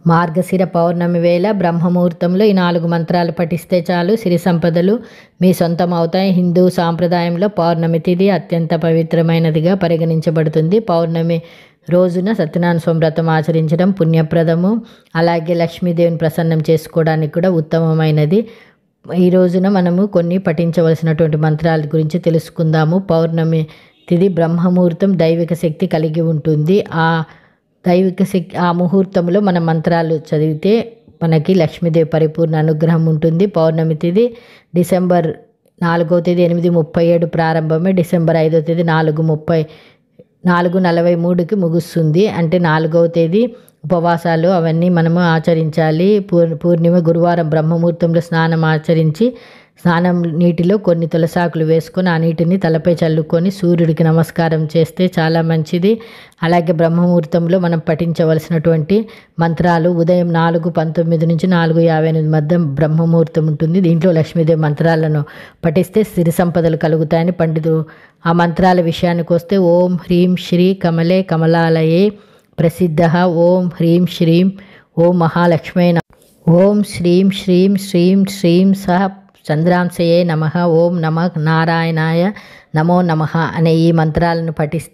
మార్గశిర పౌర్ణమి వేళ బ్రహ్మముహూర్తంలో ఈ 4 మంత్రాలు పఠిస్తే చాలు సిరి సంపదలు మీ సొంతం అవుతాయి. హిందూ సాంప్రదాయంలో పౌర్ణమి తిథి అత్యంత పవిత్రమైనదిగా పరిగణించబడుతుంది. పౌర్ణమి రోజున సత్యనారాయణ స్వామి వ్రతం ఆచరించడం పుణ్యప్రదము. అలాగే లక్ష్మీదేవిని ప్రసన్నం చేసుకోవడానికి కూడా ఉత్తమమైనది. ఈ రోజున మనము కొన్ని పఠించవలసినటువంటి మంత్రాల గురించి తెలుసుకుందాము. పౌర్ణమి తిథి బ్రహ్మముహూర్తం దైవిక శక్తి కలిగి ఉంటుంది. ఆ ముహూర్తంలో మన మంత్రాలు చదివితే మనకి లక్ష్మీదేవి పరిపూర్ణ అనుగ్రహం ఉంటుంది. పౌర్ణమి తిథి డిసెంబర్ 4వ తేదీ 8:37 ప్రారంభమే డిసెంబర్ 5వ తేదీ 4:43కి ముగుస్తుంది. అంటే 4వ తేదీ ఉపవాసాలు అవన్నీ మనము ఆచరించాలి. పూర్ణిమ గురువారం బ్రహ్మముహూర్తంలో స్నానం నీటిలో కొన్ని తులసాకులు వేసుకొని ఆ నీటిని తలపై చల్లుకొని సూర్యుడికి నమస్కారం చేస్తే చాలా మంచిది. అలాగే బ్రహ్మముహూర్తంలో మనం పఠించవలసినటువంటి మంత్రాలు ఉదయం 4:19 నుంచి 4:58 మధ్య బ్రహ్మముహూర్తం ఉంటుంది. దీంట్లో లక్ష్మీదేవి మంత్రాలను పఠిస్తే సిరి సంపదలు కలుగుతాయని పండితులు. ఆ మంత్రాల విషయానికి వస్తే ఓం హ్రీం శ్రీ కమలే కమలాలయే ప్రసిద్ధ, ఓం హ్రీం శ్రీం ఓం మహాలక్ష్మే నమః, ఓం శ్రీం శ్రీం శ్రీం శ్రీం సహ చంద్రాంశయే నమః, ఓం నమః నారాయణాయ నమో నమః అనే ఈ మంత్రాలను పఠిస్తే